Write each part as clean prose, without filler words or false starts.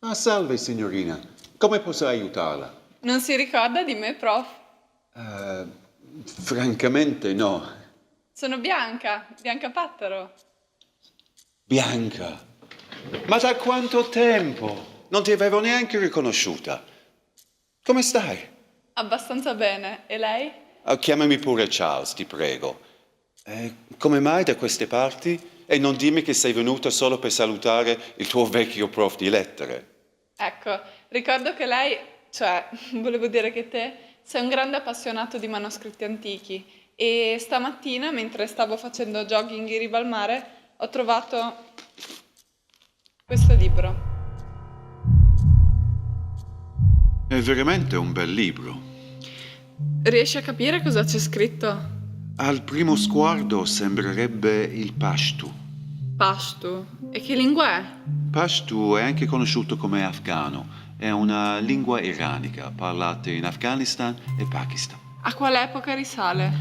Ah, salve, signorina. Come posso aiutarla? Non si ricorda di me, prof? Eh, francamente no. Sono Bianca, Bianca Pattaro. Bianca. Ma da quanto tempo? Non ti avevo neanche riconosciuta. Come stai? Abbastanza bene. E lei? Chiamami pure Charles, ti prego. Come mai da queste parti? E non dimmi che sei venuta solo per salutare il tuo vecchio prof di lettere. Ecco, ricordo che lei, cioè, volevo dire che te, sei un grande appassionato di manoscritti antichi e stamattina, mentre stavo facendo jogging in riva al mare, ho trovato questo libro. È veramente un bel libro. Riesci a capire cosa c'è scritto? Al primo sguardo sembrerebbe il Pashto. Pashto. E che lingua è? Pashto è anche conosciuto come afghano. È una lingua iranica parlata in Afghanistan e Pakistan. A quale epoca risale?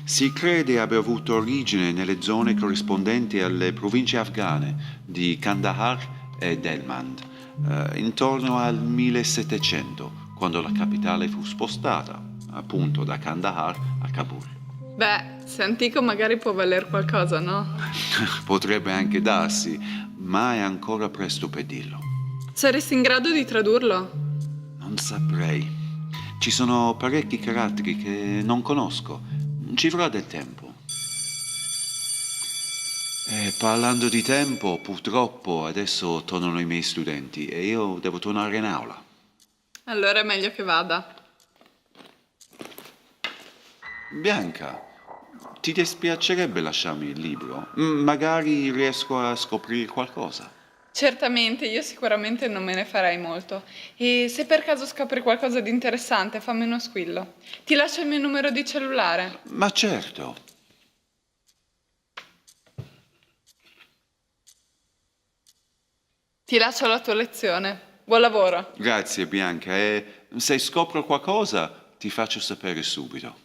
Si crede abbia avuto origine nelle zone corrispondenti alle province afghane di Kandahar e Helmand, intorno al 1700, quando la capitale fu spostata, appunto, da Kandahar a Kabul. Beh, se è antico magari può valer qualcosa, no? Potrebbe anche darsi, ma è ancora presto per dirlo. Saresti in grado di tradurlo? Non saprei. Ci sono parecchi caratteri che non conosco. Ci vorrà del tempo. E parlando di tempo, purtroppo adesso tornano i miei studenti e io devo tornare in aula. Allora è meglio che vada. Bianca, ti dispiacerebbe lasciarmi il libro? Magari riesco a scoprire qualcosa. Certamente, io sicuramente non me ne farei molto. E se per caso scopri qualcosa di interessante, fammi uno squillo. Ti lascio il mio numero di cellulare. Ma certo. Ti lascio la tua lezione. Buon lavoro. Grazie, Bianca, e se scopro qualcosa ti faccio sapere subito.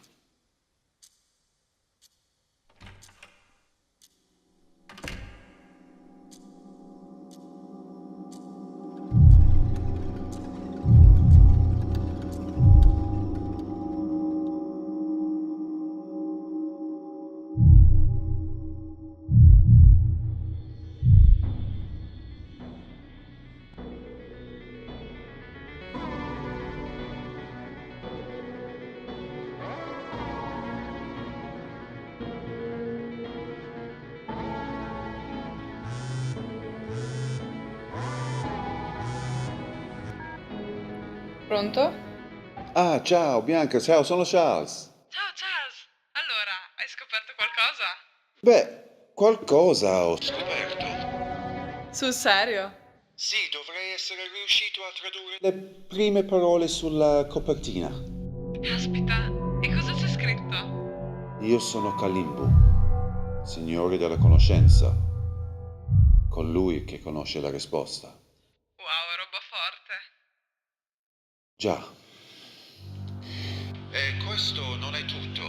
Pronto? Ah, ciao, Bianca, ciao, sono Charles. Ciao Charles. Allora, hai scoperto qualcosa? Beh, qualcosa ho scoperto. Sul serio? Sì, dovrei essere riuscito a tradurre le prime parole sulla copertina. Caspita, e cosa c'è scritto? Io sono Kalimbu, signore della conoscenza, colui che conosce la risposta. Wow, roba forte. Già. E questo non è tutto.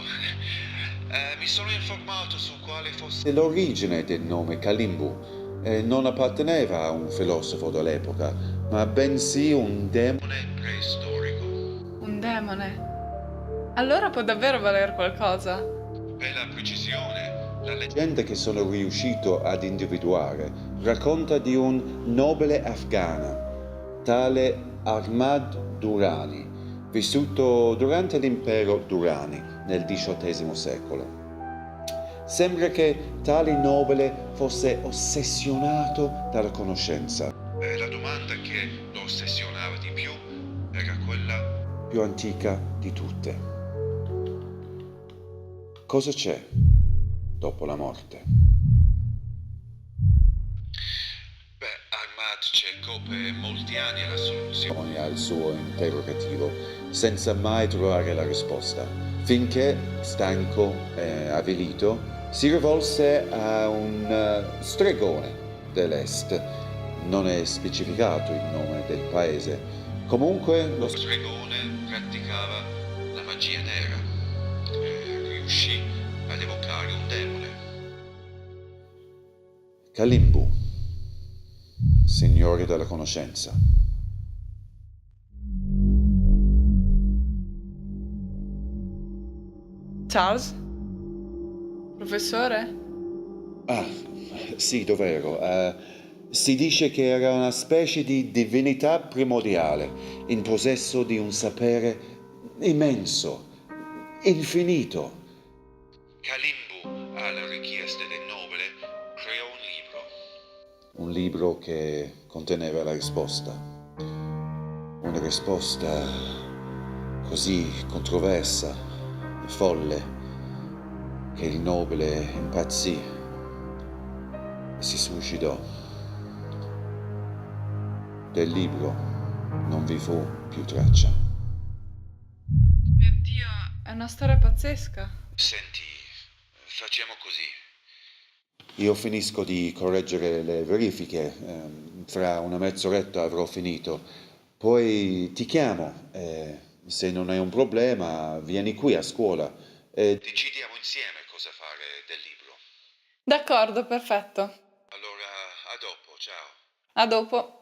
Mi sono informato su quale fosse l'origine del nome Kalimbu. Non apparteneva a un filosofo dell'epoca, ma bensì un demone preistorico. Un demone. Allora può davvero valer qualcosa. Per la precisione, la leggenda che sono riuscito ad individuare racconta di un nobile afghano, tale Ahmad Durrani, vissuto durante l'impero Durrani nel XVIII secolo. Sembra che tale nobile fosse ossessionato dalla conoscenza. La domanda che lo ossessionava di più era quella più antica di tutte. Cosa c'è dopo la morte? Ahmad cercò per molti anni la soluzione al suo interrogativo, senza mai trovare la risposta, finché, stanco e avvilito, si rivolse a un stregone dell'Est. Non è specificato il nome del paese. Comunque, lo stregone praticava la magia nera e riuscì ad evocare un demone. Kalimbu, signore della conoscenza. Charles? Professore? Ah, sì, dov'ero? Si dice che era una specie di divinità primordiale, in possesso di un sapere immenso, infinito. Kalimbu, alla richiesta del nobile, creò un libro. Un libro che conteneva la risposta. Una risposta così controversa e folle che il nobile impazzì e si suicidò. Del libro non vi fu più traccia. Mio Dio, è una storia pazzesca. Senti, facciamo così. Io finisco di correggere le verifiche, fra una mezz'oretta avrò finito. Poi ti chiamo, se non è un problema vieni qui a scuola e decidiamo insieme cosa fare del libro. D'accordo, perfetto. Allora, a dopo, ciao. A dopo.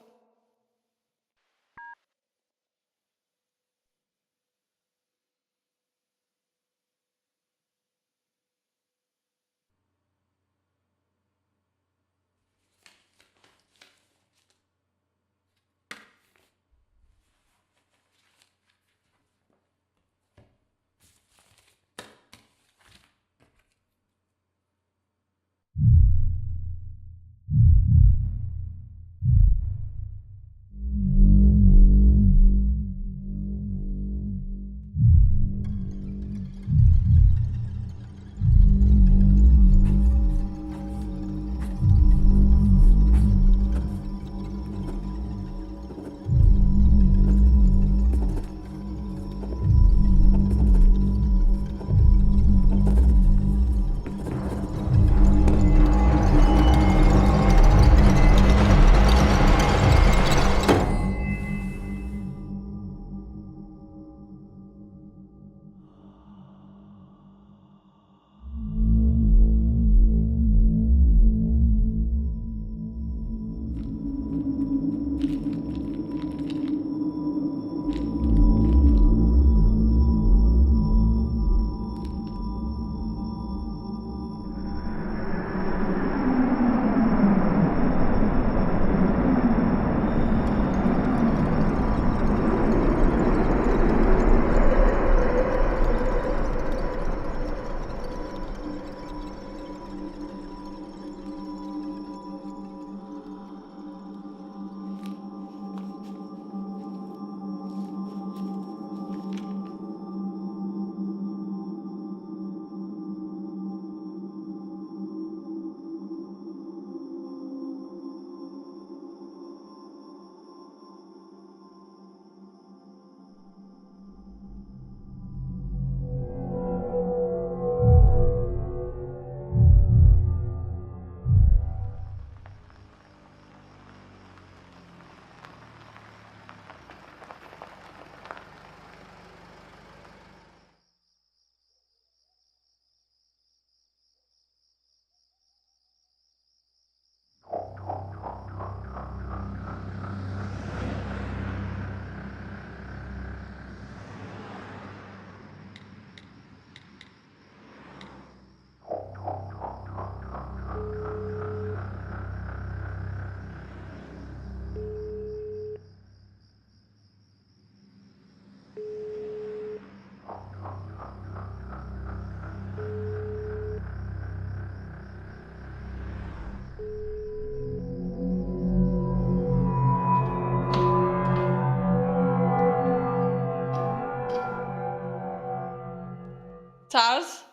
Charles?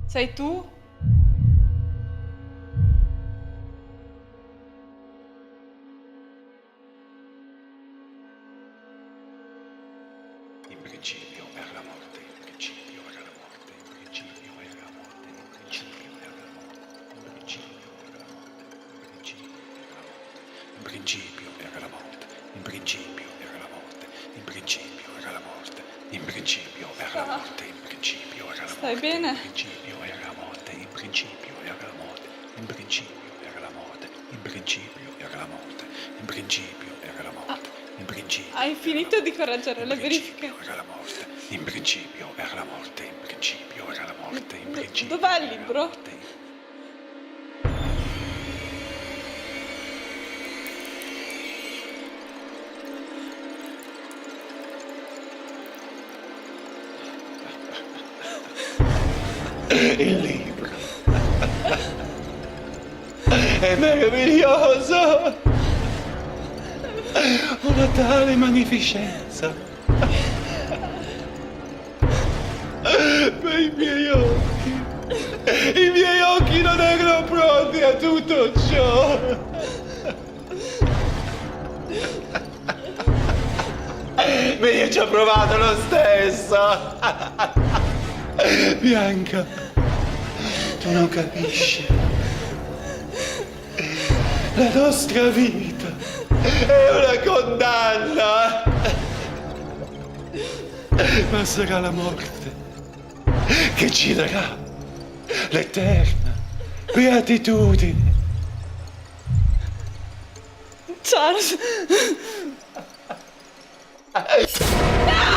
Sei tu? In principio era la morte, in principio era la morte, in principio era la morte, in principio era la morte, in principio era la morte, in principio era la morte, in principio era la morte, in principio era la morte, in principio era la morte, in principio era la morte, Stai bene? in principio era la morte, in principio era la morte, in principio era la morte, in principio era la morte, in principio era la morte, In principio. Hai finito di correggere In le principio verifiche? era la morte. In principio era la morte. In principio era la morte. In principio Dov'è il era la libro? morte. Il libro. È meraviglioso! Una tale magnificenza! Ma i miei occhi non erano pronti a tutto ciò! Ma io ci ho provato lo stesso! Bianca, tu non capisci. La nostra vita è una condanna, ma sarà la morte che ci darà l'eterna beatitudine. Charles! Ha ha ha!